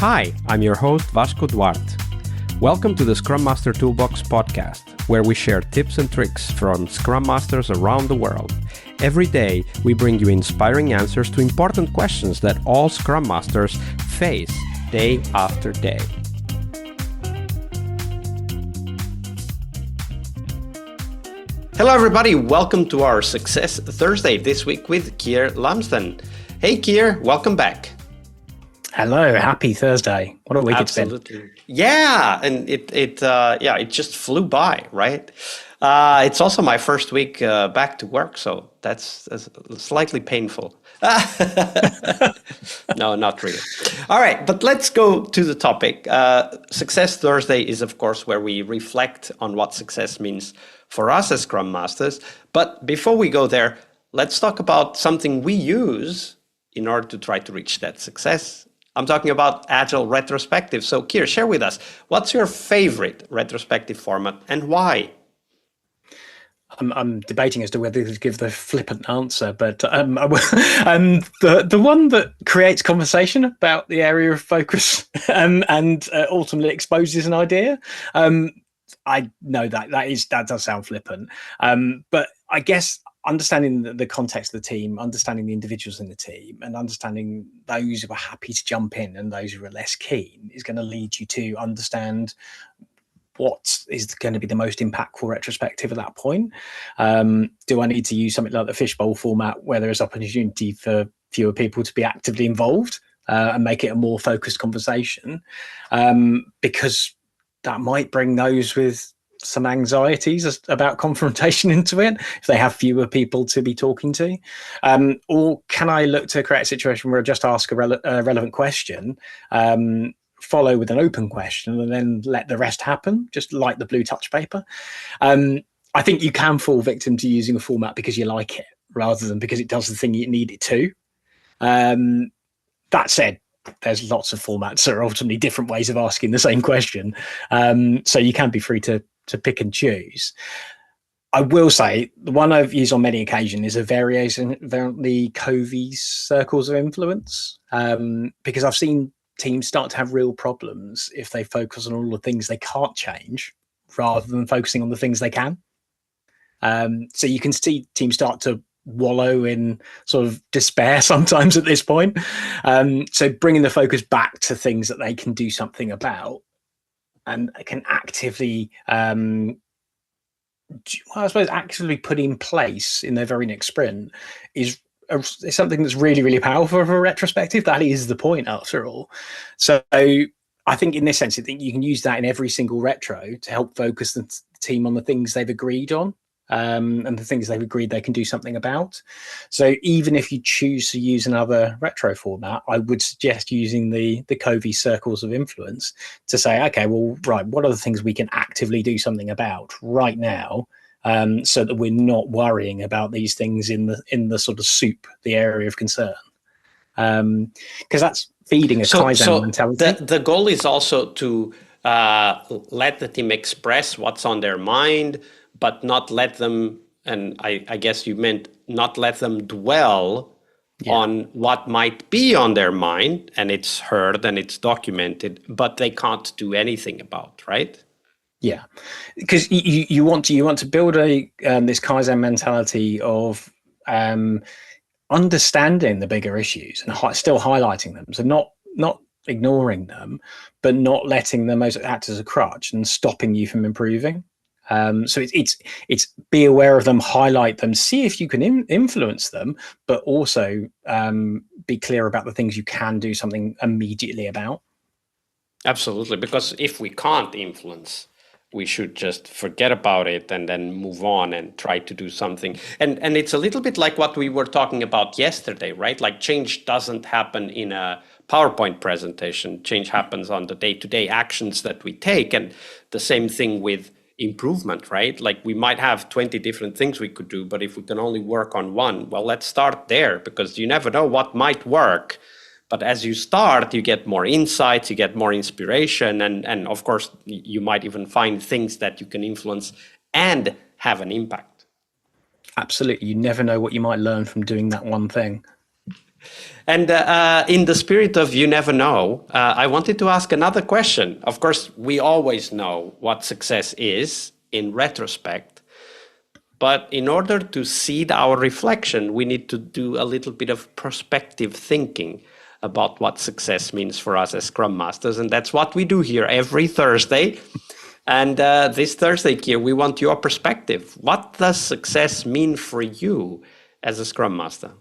Hi, I'm your host Vasco Duarte. Welcome to the Scrum Master Toolbox podcast, where we share tips and tricks from Scrum Masters around the world. Every day, we bring you inspiring answers to important questions that all Scrum Masters face day after day. Hello everybody, welcome to our Success Thursday this week with Keir Lumsden. Hey Keir, welcome back. Hello, happy Thursday. What a week Absolutely. It's been. Yeah, and it just flew by, right? It's also my first week back to work, so that's slightly painful. No, not really. All right, but let's go to the topic. Success Thursday is, of course, where we reflect on what success means for us as Scrum Masters. But before we go there, let's talk about something we use in order to try to reach that success. I'm talking about Agile retrospective. So Keir, share with us, what's your favorite retrospective format and why? I'm debating as to whether to give the flippant answer, but the one that creates conversation about the area of focus and ultimately exposes an idea. I know that does sound flippant, but I guess understanding the context of the team, understanding the individuals in the team, and understanding those who are happy to jump in and those who are less keen is going to lead you to understand what is going to be the most impactful retrospective at that point. Do I need to use something like the fishbowl format where there is opportunity for fewer people to be actively involved and make it a more focused conversation? Because that might bring those with some anxieties about confrontation into it if they have fewer people to be talking to. Or can I look to create a situation where I just ask a relevant question, follow with an open question, and then let the rest happen, just like the blue touch paper? I think you can fall victim to using a format because you like it rather than because it does the thing you need it to. That said, there's lots of formats that are ultimately different ways of asking the same question. So you can be free to pick and choose. I will say the one I've used on many occasions is a variation of the Covey's circles of influence, because I've seen teams start to have real problems if they focus on all the things they can't change rather than focusing on the things they can. So you can see teams start to wallow in sort of despair sometimes at this point. So bringing the focus back to things that they can do something about and can actively, I suppose, actively put in place in their very next sprint is something that's really, really powerful for a retrospective. That is the point, after all. So I think in this sense, I think you can use that in every single retro to help focus the team on the things they've agreed on. And the things they've agreed they can do something about. So even if you choose to use another retro format, I would suggest using the Covey circles of influence to say, okay, well, right, what are the things we can actively do something about right now, so that we're not worrying about these things in the sort of soup, the area of concern, because that's feeding a Kaizen mentality. The goal is also to let the team express what's on their mind, but not let them, and I guess you meant not let them dwell on what might be on their mind, and it's heard and it's documented, but they can't do anything about, right? Yeah, because you want to build this Kaizen mentality of understanding the bigger issues and still highlighting them. So not ignoring them, but not letting them act as a crutch and stopping you from improving. So it's be aware of them, highlight them, see if you can influence them, but also be clear about the things you can do something immediately about. Absolutely, because if we can't influence, we should just forget about it and then move on and try to do something. And it's a little bit like what we were talking about yesterday, right? Like change doesn't happen in a PowerPoint presentation. Change happens on the day-to-day actions that we take. And the same thing with improvement, right? Like we might have 20 different things we could do, but if we can only work on one, well, let's start there, because you never know what might work. But as you start, you get more insights, you get more inspiration, and of course, you might even find things that you can influence and have an impact. Absolutely. You never know what you might learn from doing that one thing. And in the spirit of you never know, I wanted to ask another question. Of course, we always know what success is in retrospect, but in order to seed our reflection, we need to do a little bit of prospective thinking about what success means for us as Scrum Masters. And that's what we do here every Thursday. And this Thursday, Keir, we want your perspective. What does success mean for you as a Scrum Master?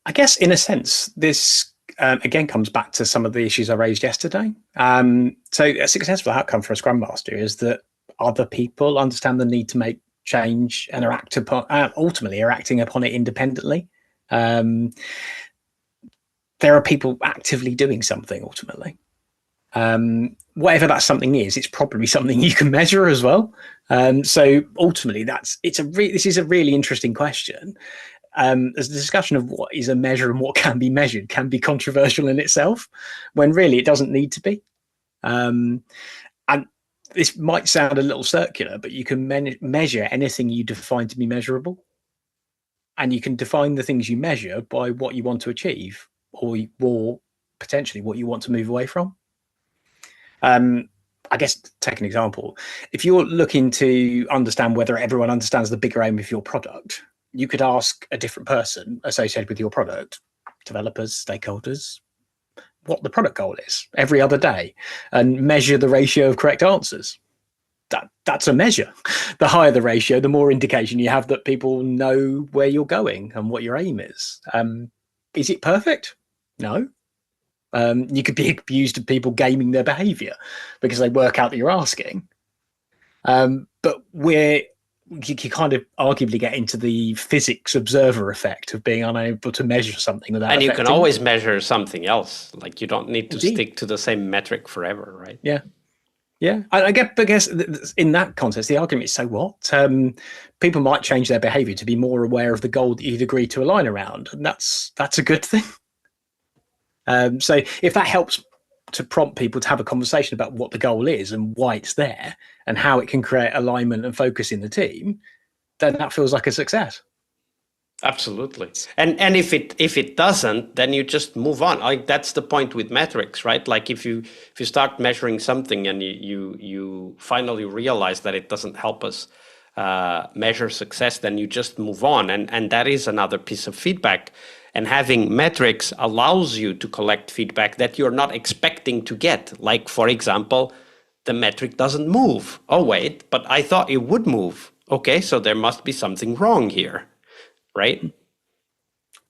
I guess, in a sense, this again comes back to some of the issues I raised yesterday. So a successful outcome for a Scrum Master is that other people understand the need to make change and ultimately are acting upon it independently. There are people actively doing something ultimately. Whatever that something is, it's probably something you can measure as well. So ultimately, this is a really interesting question. As the discussion of what is a measure and what can be measured can be controversial in itself, when really it doesn't need to be. And this might sound a little circular, but you can measure anything you define to be measurable. And you can define the things you measure by what you want to achieve, or potentially what you want to move away from. I guess, take an example. If you're looking to understand whether everyone understands the bigger aim of your product, you could ask a different person associated with your product, developers, stakeholders, what the product goal is every other day and measure the ratio of correct answers. That's a measure. The higher the ratio, the more indication you have that people know where you're going and what your aim is. Is it perfect? No. You could be accused of people gaming their behavior because they work out that you're asking. But you kind of arguably get into the physics observer effect of being unable to measure something without. And you can always measure something else. Like you don't need to stick to the same metric forever, right? Yeah. Yeah, I guess in that context, the argument is, so what? People might change their behavior to be more aware of the goal that you'd agreed to align around, and that's a good thing. So if that helps to prompt people to have a conversation about what the goal is and why it's there and how it can create alignment and focus in the team, then that feels like a success. Absolutely. And if it doesn't, then you just move on. Like that's the point with metrics, right? Like if you start measuring something and you finally realize that it doesn't help us measure success, then you just move on. And that is another piece of feedback. And having metrics allows you to collect feedback that you're not expecting to get. Like, for example, the metric doesn't move. Oh, wait, but I thought it would move. Okay, so there must be something wrong here. Right?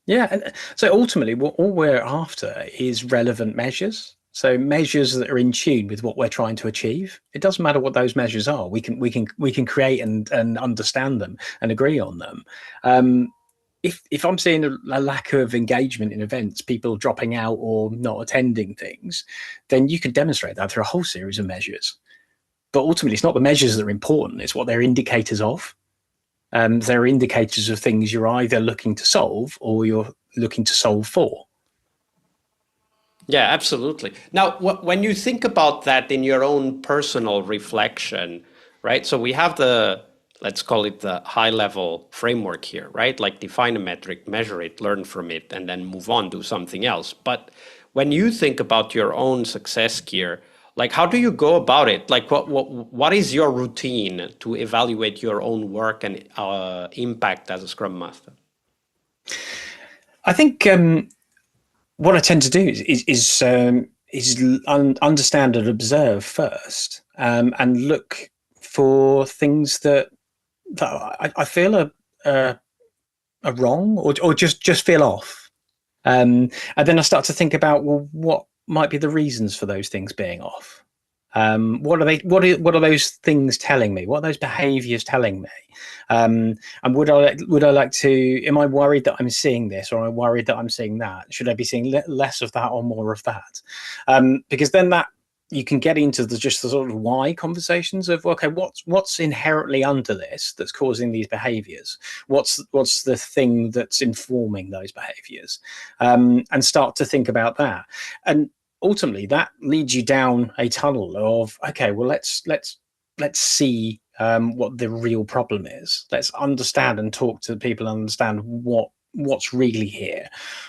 Yeah. And so ultimately, all we're after is relevant measures. So measures that are in tune with what we're trying to achieve. It doesn't matter what those measures are. We can create and understand them and agree on them. If I'm seeing a lack of engagement in events, people dropping out or not attending things, then you can demonstrate that through a whole series of measures. But ultimately, it's not the measures that are important. It's what they're indicators of. They're indicators of things you're either looking to solve or you're looking to solve for. Yeah, absolutely. Now, when you think about that in your own personal reflection, right? So we have let's call it the high level framework here, right? Like define a metric, measure it, learn from it, and then move on, do something else. But when you think about your own success, Keir, like how do you go about it? Like what is your routine to evaluate your own work and impact as a Scrum Master? I think what I tend to do is understand and observe first, and look for things that I feel are wrong or just feel off, and then I start to think about, well, what might be the reasons for those things being off. What are they? What are those things telling me? What are those behaviours telling me? And would I like to? Am I worried that I'm seeing this, or am I worried that I'm seeing that? Should I be seeing less of that or more of that? Because then that you can get into the sort of why conversations of, okay, what's inherently under this that's causing these behaviours? What's the thing that's informing those behaviours? And start to think about that. And ultimately that leads you down a tunnel of, okay, well, let's see what the real problem is. Let's understand and talk to people and understand what's really here.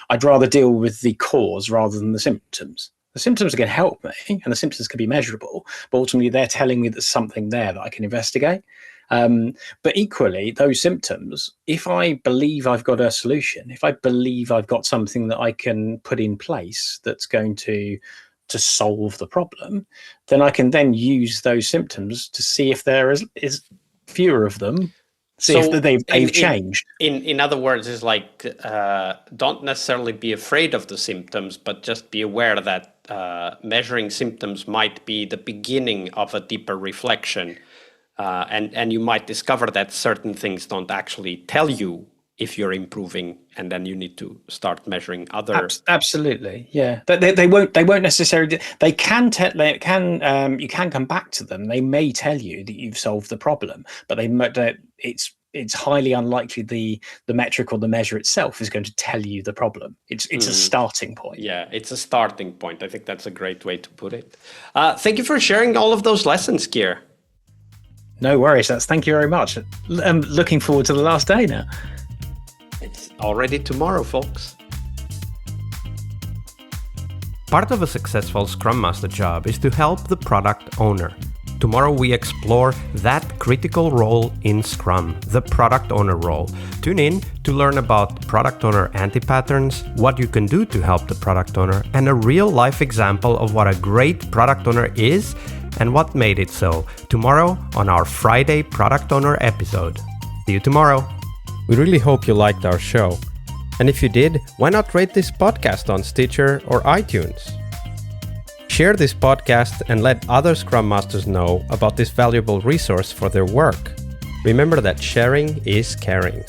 I'd rather deal with the cause rather than the symptoms. The symptoms are going to help me, and the symptoms can be measurable, but ultimately they're telling me there's something there that I can investigate. But equally, those symptoms, if I believe I've got a solution, if I believe I've got something that I can put in place that's going to solve the problem, then I can then use those symptoms to see if there is fewer of them, see if they've changed. In other words, it's like don't necessarily be afraid of the symptoms, but just be aware that measuring symptoms might be the beginning of a deeper reflection. And you might discover that certain things don't actually tell you if you're improving, and then you need to start measuring other. Absolutely, yeah. They won't necessarily. They can tell. You can come back to them. They may tell you that you've solved the problem, but it's highly unlikely the metric or the measure itself is going to tell you the problem. It's a starting point. Yeah, it's a starting point. I think that's a great way to put it. Thank you for sharing all of those lessons, Keir. No worries. Thank you very much. I'm looking forward to the last day now. It's already tomorrow, folks. Part of a successful Scrum Master job is to help the product owner. Tomorrow we explore that critical role in Scrum, the product owner role. Tune in to learn about product owner anti-patterns, what you can do to help the product owner, and a real-life example of what a great product owner is and what made it so. Tomorrow on our Friday Product Owner episode. See you tomorrow. We really hope you liked our show. And if you did, why not rate this podcast on Stitcher or iTunes? Share this podcast and let other Scrum Masters know about this valuable resource for their work. Remember that sharing is caring.